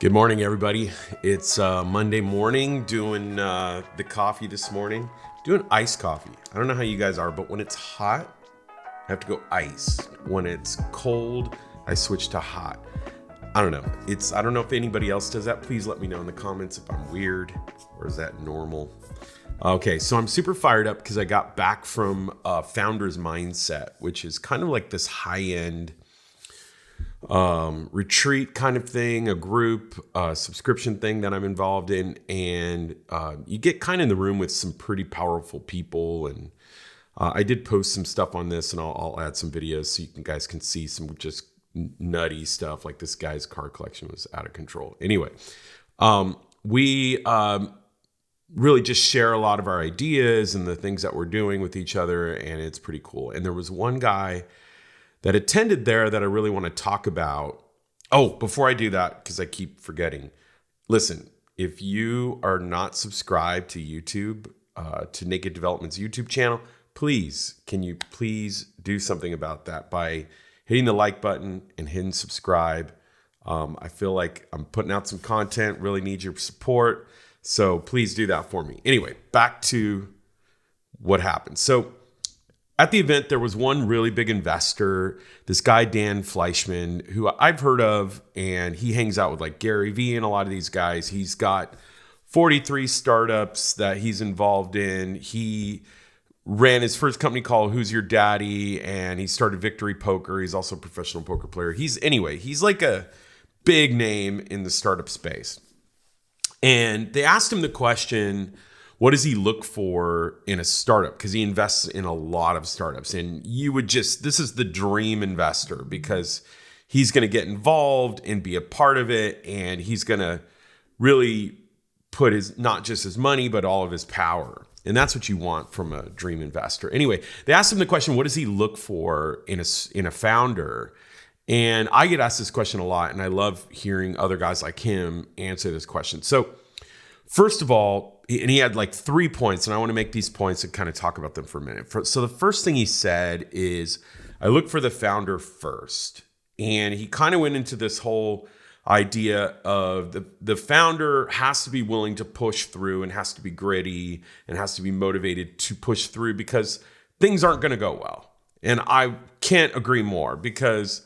Good morning, everybody. It's Monday morning, doing the coffee this morning. Doing iced coffee. I don't know how you guys are, but when it's hot, I have to go ice. When it's cold, I switch to hot. I don't know. I don't know if anybody else does that. Please let me know in the comments if I'm weird or is that normal. Okay, so I'm super fired up because I got back from Founder's Mindset, which is kind of like this high-end retreat kind of thing, a group subscription thing that I'm involved in, and you get kind of in the room with some pretty powerful people. And I did post some stuff on this, and I'll add some videos so you guys can see some just nutty stuff. Like this guy's car collection was out of control. Anyway, we really just share a lot of our ideas and the things that we're doing with each other, and it's pretty cool. And there was one guy that attended there that I really want to talk about. Oh, before I do that, because I keep forgetting, listen, if you are not subscribed to YouTube, to Naked Development's YouTube channel, can you please do something about that by hitting the like button and hitting subscribe. I feel like I'm putting out some content, really need your support. So please do that for me. Anyway, back to what happened. So at the event, there was one really big investor, this guy, Dan Fleyshman, who I've heard of, and he hangs out with like Gary Vee and a lot of these guys. He's got 43 startups that he's involved in. He ran his first company called Who's Your Daddy, and he started Victory Poker. He's also a professional poker player. He's like a big name in the startup space. And they asked him the question, what does he look for in a startup? Because he invests in a lot of startups. And this is the dream investor because he's going to get involved and be a part of it. And he's going to really put not just his money, but all of his power. And that's what you want from a dream investor. Anyway, they asked him the question, what does he look for in a founder? And I get asked this question a lot, and I love hearing other guys like him answer this question. So first of all, and he had like 3 points, and I want to make these points and kind of talk about them for a minute. So the first thing he said is, I look for the founder first. And he kind of went into this whole idea of the founder has to be willing to push through and has to be gritty and has to be motivated to push through because things aren't going to go well. And I can't agree more because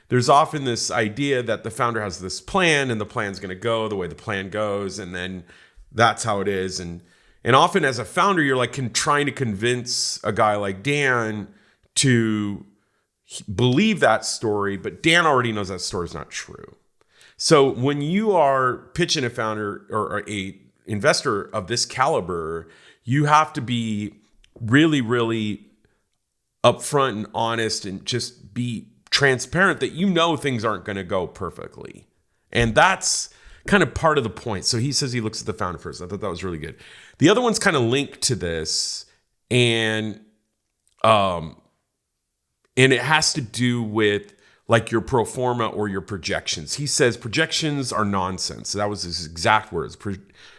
there's often this idea that the founder has this plan and the plan's going to go the way the plan goes. And then that's how it is. And often as a founder, you're like trying to convince a guy like Dan to believe that story, but Dan already knows that story is not true. So when you are pitching a founder or a investor of this caliber, you have to be really, really upfront and honest and just be transparent that things aren't going to go perfectly. And that's kind of part of the point. So he says he looks at the founder first. I thought that was really good. The other one's kind of linked to this, and it has to do with like your pro forma or your projections. He says projections are nonsense. So that was his exact words.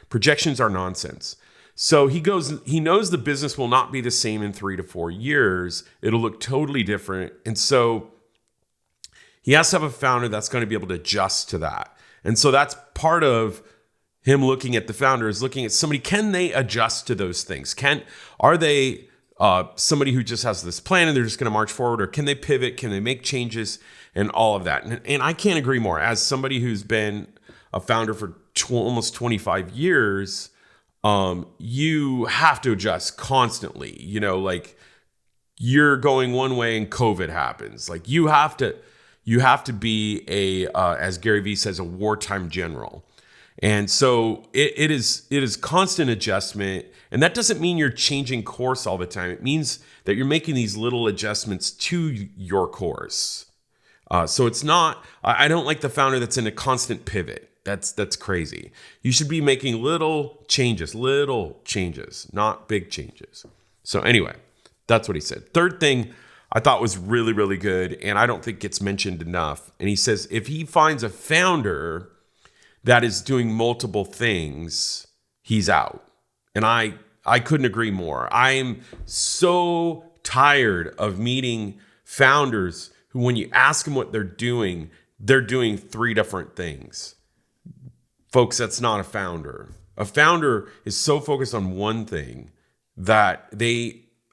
Projections are nonsense. So he knows the business will not be the same in 3 to 4 years. It'll look totally different. And so he has to have a founder that's going to be able to adjust to that. And so that's part of him looking at the founder is looking at somebody, can they adjust to those things? Are they somebody who just has this plan and they're just going to march forward, or can they pivot? Can they make changes and all of that? And I can't agree more. As somebody who's been a founder for almost 25 years, you have to adjust constantly. Like you're going one way and COVID happens. Like you have to be as Gary Vee says, a wartime general. And so it is constant adjustment. And that doesn't mean you're changing course all the time. It means that you're making these little adjustments to your course. So it's not, I don't like the founder that's in a constant pivot. That's crazy. You should be making little changes, not big changes. So anyway, that's what he said. Third thing I thought was really, really good, and I don't think gets mentioned enough. And he says, if he finds a founder that is doing multiple things, he's out. And I couldn't agree more. I am so tired of meeting founders who, when you ask them what they're doing 3 different things. folks, that's not a founder. A founder is so focused on one thing that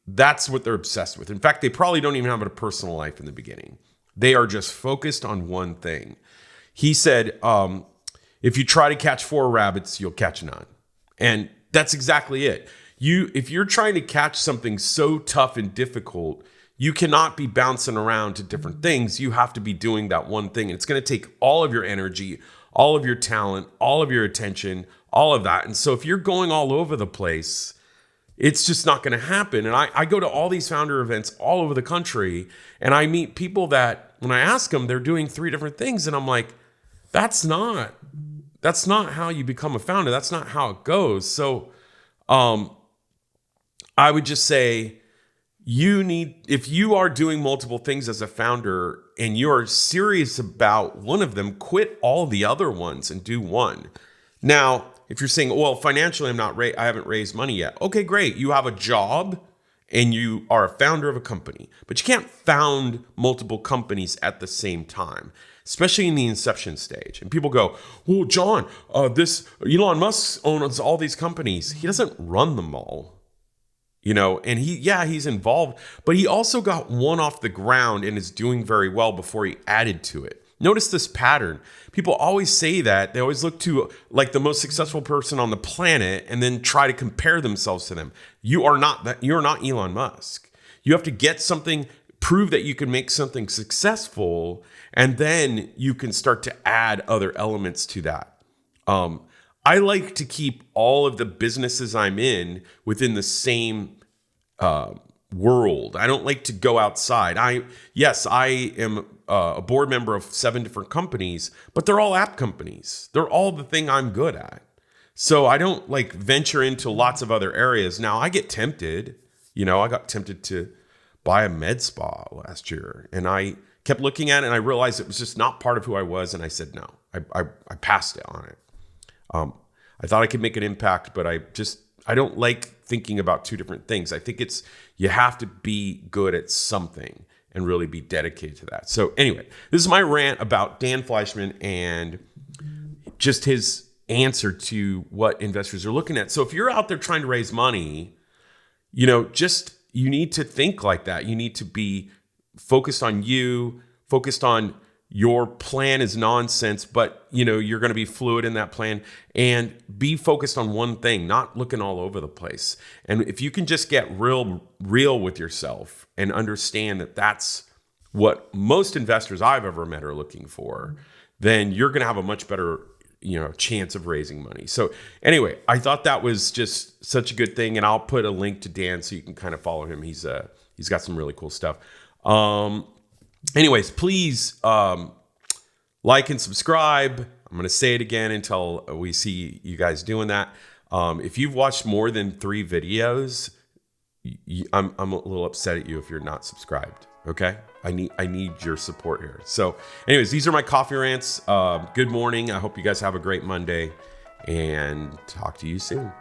that's what they're obsessed with. In fact, they probably don't even have a personal life in the beginning. They are just focused on one thing. He said, if you try to catch 4 rabbits, you'll catch none. And that's exactly it. If you're trying to catch something so tough and difficult, you cannot be bouncing around to different things. You have to be doing that one thing. And it's going to take all of your energy, all of your talent, all of your attention, all of that. And so if you're going all over the place, it's just not going to happen. And I go to all these founder events all over the country, and I meet people that when I ask them, they're doing 3 different things. And I'm like, that's not how you become a founder. That's not how it goes. So I would just say, if you are doing multiple things as a founder and you're serious about one of them, quit all the other ones and do one. Now, if you're saying, well, financially, I haven't raised money yet. Okay, great. You have a job and you are a founder of a company, but you can't found multiple companies at the same time, especially in the inception stage. And people go, well, John, this Elon Musk owns all these companies. He doesn't run them all. And he's involved, but he also got one off the ground and is doing very well before he added to it. Notice this pattern. People always say that. They always look to like the most successful person on the planet and then try to compare themselves to them. You are not that. You're not Elon Musk. You have to get something, prove that you can make something successful, and then you can start to add other elements to that. I like to keep all of the businesses I'm in within the same world. I don't like to go outside. I am a board member of 7 different companies, but they're all app companies. They're all the thing I'm good at. So I don't like venture into lots of other areas. Now I get tempted. I got tempted to buy a med spa last year, and I kept looking at it and I realized it was just not part of who I was. And I said, no, I passed it on it. I thought I could make an impact, but I don't like thinking about 2 different things. I think you have to be good at something and really be dedicated to that. So anyway, this is my rant about Dan Fleyshman and just his answer to what investors are looking at. So if you're out there trying to raise money, you need to think like that. You need to be focused on you, focused on your plan is nonsense, but you're going to be fluid in that plan, and be focused on one thing, not looking all over the place. And if you can just get real with yourself and understand that that's what most investors I've ever met are looking for, then you're going to have a much better chance of raising money. So anyway, I thought that was just such a good thing, and I'll put a link to Dan so you can kind of follow him. He's got some really cool stuff. Anyways, please like and subscribe. I'm going to say it again until we see you guys doing that. If you've watched more than 3 videos, I'm a little upset at you if you're not subscribed. Okay, I need your support here. So, anyways, these are my coffee rants. Good morning. I hope you guys have a great Monday, and talk to you soon.